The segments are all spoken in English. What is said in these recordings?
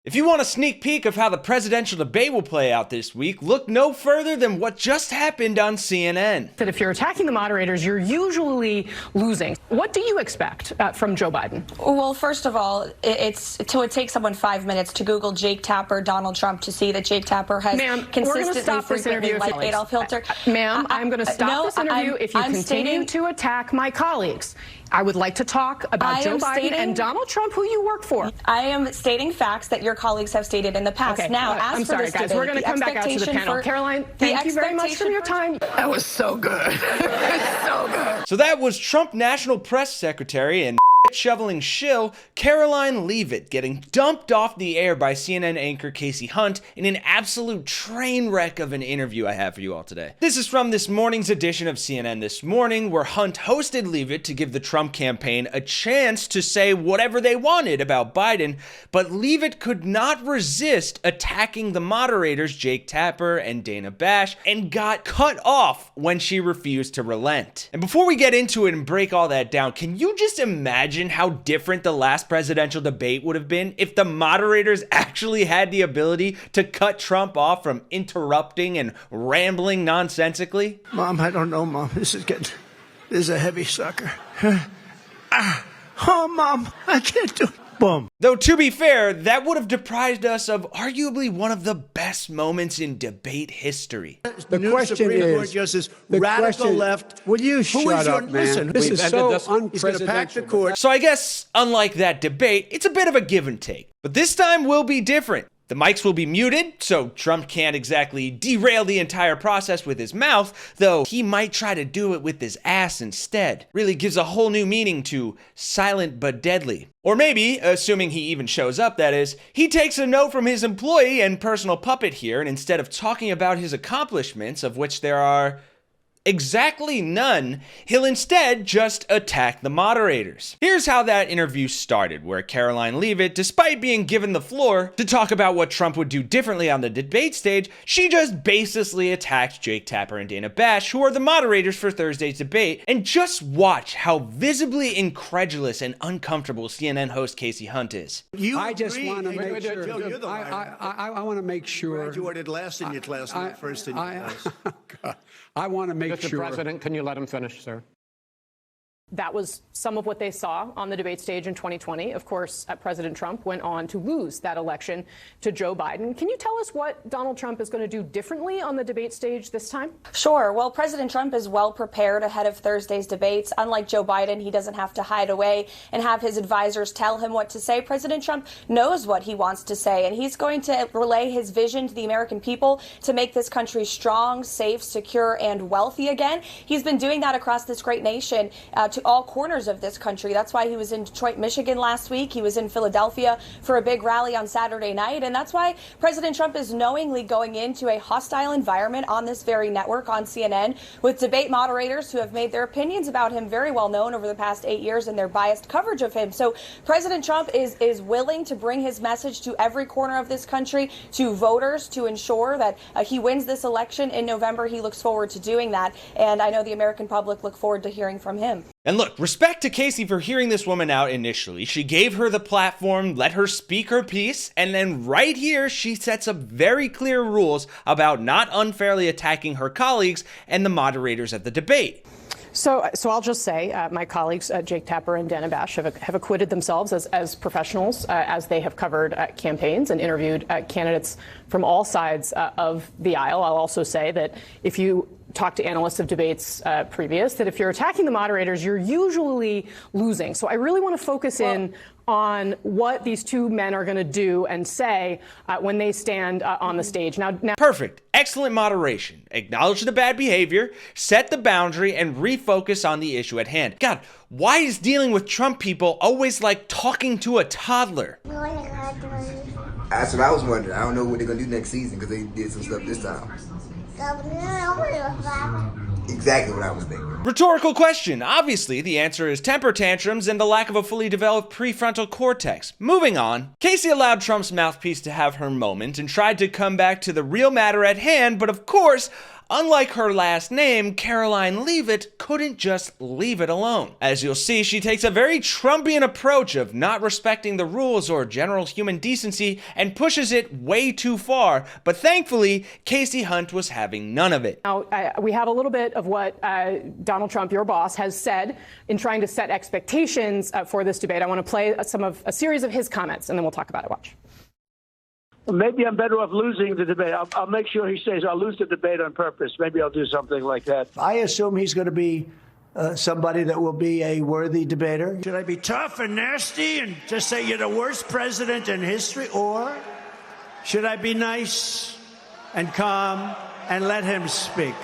If you want a sneak peek of how the presidential debate will play out this week, look no further than what just happened on CNN. That if you're attacking the moderators, you're usually losing. What do you expect from Joe Biden? Well, first of all, it takes someone 5 minutes to Google Jake Tapper, Donald Trump, to see that Jake Tapper has consistently frequently liked Adolf Hitler. Ma'am, I'm going to stop this interview if you continue to attack my colleagues. I would like to talk about Joe Biden and Donald Trump, who you work for. I am stating facts that your colleagues have stated in the past. Okay. Now, as I'm for sorry, this guys. debate, We're going to come back out to the panel. Karoline, thank you very much for your time. That was so good. So good. So that was Trump National Press Secretary and shoveling shill Karoline Leavitt getting dumped off the air by CNN anchor Kasie Hunt in an absolute train wreck of an interview I have for you all today. This is from this morning's edition of CNN This Morning, where Hunt hosted Leavitt to give the Trump campaign a chance to say whatever they wanted about Biden, but Leavitt could not resist attacking the moderators Jake Tapper and Dana Bash and got cut off when she refused to relent. And before we get into it and break all that down, can you just imagine how different the last presidential debate would have been if the moderators actually had the ability to cut Trump off from interrupting and rambling nonsensically? Mom, I don't know, Mom. This is a heavy sucker. Oh, Mom, I can't do it. Boom. Though, to be fair, that would have deprived us of arguably one of the best moments in debate history. The question is, Justice, radical left. Will you shut up, man? Listen, this is so unprecedented. He's going to pack the court. So I guess, unlike that debate, it's a bit of a give and take. But this time will be different. The mics will be muted, so Trump can't exactly derail the entire process with his mouth, though he might try to do it with his ass instead. Really gives a whole new meaning to silent but deadly. Or maybe, assuming he even shows up, that is, he takes a note from his employee and personal puppet here, and instead of talking about his accomplishments, of which there are exactly none, he'll instead just attack the moderators. Here's how that interview started, where Karoline Leavitt, despite being given the floor to talk about what Trump would do differently on the debate stage, she just baselessly attacked Jake Tapper and Dana Bash, who are the moderators for Thursday's debate, and just watch how visibly incredulous and uncomfortable CNN host Kasie Hunt is. I just want to make sure. I want to make sure. Graduated last in your class, not first in your class. I want to make Mr. sure. President, can you let him finish, sir? That was some of what they saw on the debate stage in 2020. Of course, President Trump went on to lose that election to Joe Biden. Can you tell us what Donald Trump is going to do differently on the debate stage this time? Sure. Well, President Trump is well prepared ahead of Thursday's debates. Unlike Joe Biden, he doesn't have to hide away and have his advisors tell him what to say. President Trump knows what he wants to say, and he's going to relay his vision to the American people to make this country strong, safe, secure, and wealthy again. He's been doing that across this great nation to all corners of this country. That's why he was in Detroit, Michigan last week. He was in Philadelphia for a big rally on Saturday night. And that's why President Trump is knowingly going into a hostile environment on this very network, on CNN, with debate moderators who have made their opinions about him very well known over the past 8 years and their biased coverage of him. So President Trump is willing to bring his message to every corner of this country, to voters, to ensure that he wins this election in November. He looks forward to doing that. And I know the American public look forward to hearing from him. And look, respect to Kasie for hearing this woman out initially. She gave her the platform, let her speak her piece, and then right here, she sets up very clear rules about not unfairly attacking her colleagues and the moderators at the debate. So I'll just say my colleagues, Jake Tapper and Dana Bash, have acquitted themselves as professionals as they have covered campaigns and interviewed candidates from all sides of the aisle. I'll also say that if you talk to analysts of debates previous, that if you're attacking the moderators, you're usually losing. So I really want to focus in on what these two men are going to do and say when they stand on the stage. Now, Perfect. Excellent moderation. Acknowledge the bad behavior, set the boundary, and refocus on the issue at hand. God, why is dealing with Trump people always like talking to a toddler? That's what I was wondering. I don't know what they're going to do next season because they did some stuff this time. Exactly what I was thinking. Rhetorical question. Obviously, the answer is temper tantrums and the lack of a fully developed prefrontal cortex. Moving on. Kasie allowed Trump's mouthpiece to have her moment and tried to come back to the real matter at hand, but of course, Unlike her last name, Karoline Leavitt couldn't just leave it alone. As you'll see, she takes a very Trumpian approach of not respecting the rules or general human decency and pushes it way too far, but thankfully, Kasie Hunt was having none of it. Now, we have a little bit of what Donald Trump, your boss, has said in trying to set expectations for this debate. I want to play a series of his comments, and then we'll talk about it. Watch. Maybe I'm better off losing the debate. I'll make sure he says I'll lose the debate on purpose. Maybe I'll do something like that. I assume he's going to be somebody that will be a worthy debater. Should I be tough and nasty and just say you're the worst president in history? Or should I be nice and calm and let him speak?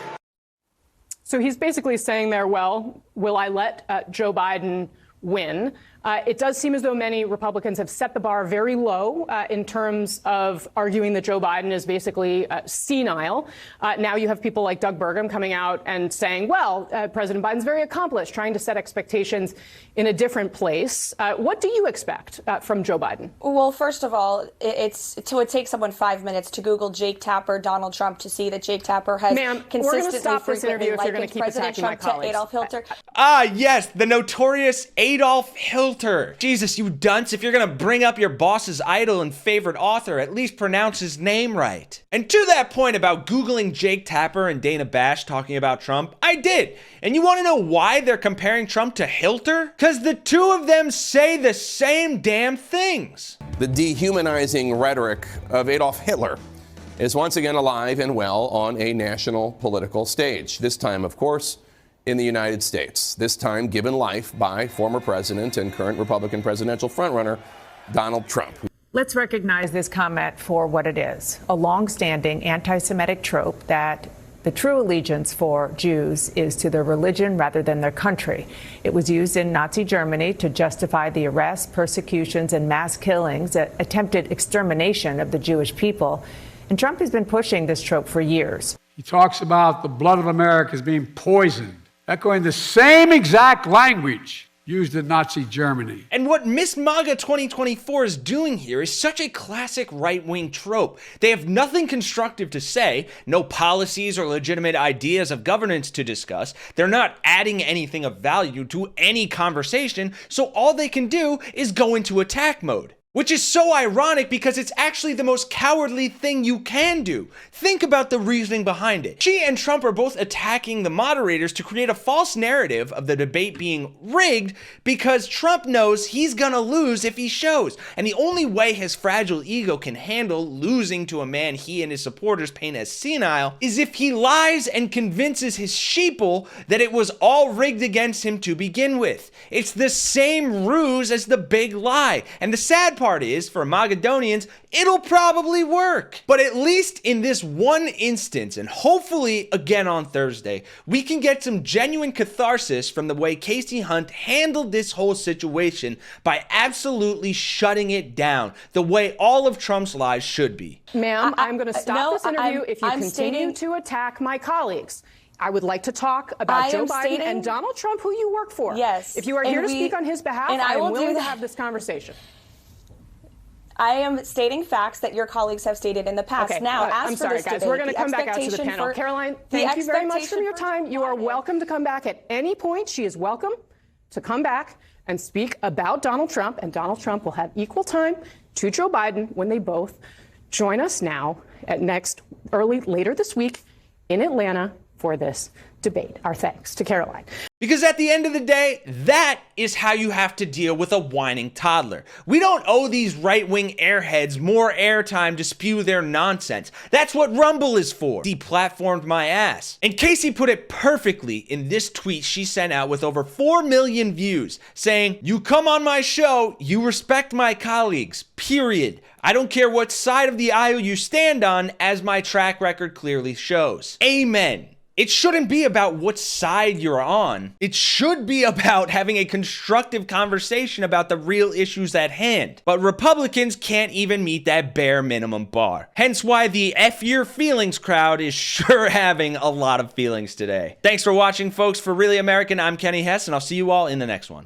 So he's basically saying there, well, will I let Joe Biden win? It does seem as though many Republicans have set the bar very low in terms of arguing that Joe Biden is basically senile. Now you have people like Doug Burgum coming out and saying, well, President Biden's very accomplished, trying to set expectations in a different place. What do you expect from Joe Biden? Well, first of all, it takes someone 5 minutes to Google Jake Tapper, Donald Trump, to see that Jake Tapper has consistently stop this interview if you're going to keep President Trump to Adolf Hitler. Ah, yes, the notorious Adolf Hitler. Jesus, you dunce. If you're going to bring up your boss's idol and favorite author, at least pronounce his name right. And to that point about Googling Jake Tapper and Dana Bash talking about Trump, I did. And you want to know why they're comparing Trump to Hitler? Because the two of them say the same damn things. The dehumanizing rhetoric of Adolf Hitler is once again alive and well on a national political stage. This time, of course, in the United States, this time given life by former president and current Republican presidential frontrunner Donald Trump. Let's recognize this comment for what it is, a long-standing anti-Semitic trope that the true allegiance for Jews is to their religion rather than their country. It was used in Nazi Germany to justify the arrests, persecutions, and mass killings, attempted extermination of the Jewish people. And Trump has been pushing this trope for years. He talks about the blood of America as being poisoned, echoing the same exact language used in Nazi Germany. And what Miss MAGA 2024 is doing here is such a classic right-wing trope. They have nothing constructive to say, no policies or legitimate ideas of governance to discuss. They're not adding anything of value to any conversation, so all they can do is go into attack mode. Which is so ironic because it's actually the most cowardly thing you can do. Think about the reasoning behind it. She and Trump are both attacking the moderators to create a false narrative of the debate being rigged because Trump knows he's gonna lose if he shows. And the only way his fragile ego can handle losing to a man he and his supporters paint as senile is if he lies and convinces his sheeple that it was all rigged against him to begin with. It's the same ruse as the big lie. And the sad part is, for Magadonians, it'll probably work. But at least in this one instance, and hopefully again on Thursday, we can get some genuine catharsis from the way Kasie Hunt handled this whole situation by absolutely shutting it down, the way all of Trump's lies should be. Ma'am, I'm going to stop this interview if you continue to attack my colleagues. I would like to talk about Joe Biden and Donald Trump, who you work for. Yes. If you are here to speak on his behalf, I am willing to have this conversation. I am stating facts that your colleagues have stated in the past. Okay, now, I'm sorry, guys. We're going to come back out to the panel. Caroline, thank you very much for your time. You are welcome to come back at any point. She is welcome to come back and speak about Donald Trump, and Donald Trump will have equal time to Joe Biden when they both join us now at later this week in Atlanta for this debate. Our thanks to Caroline. Because at the end of the day, that is how you have to deal with a whining toddler. We don't owe these right-wing airheads more airtime to spew their nonsense. That's what Rumble is for. Deplatformed my ass. And Kasie put it perfectly in this tweet she sent out with over 4 million views, saying, "You come on my show, you respect my colleagues, period. I don't care what side of the aisle you stand on, as my track record clearly shows." Amen. It shouldn't be about what side you're on. It should be about having a constructive conversation about the real issues at hand. But Republicans can't even meet that bare minimum bar. Hence why the F your feelings crowd is sure having a lot of feelings today. Thanks for watching, folks. For Really American, I'm Kenny Hesse, and I'll see you all in the next one.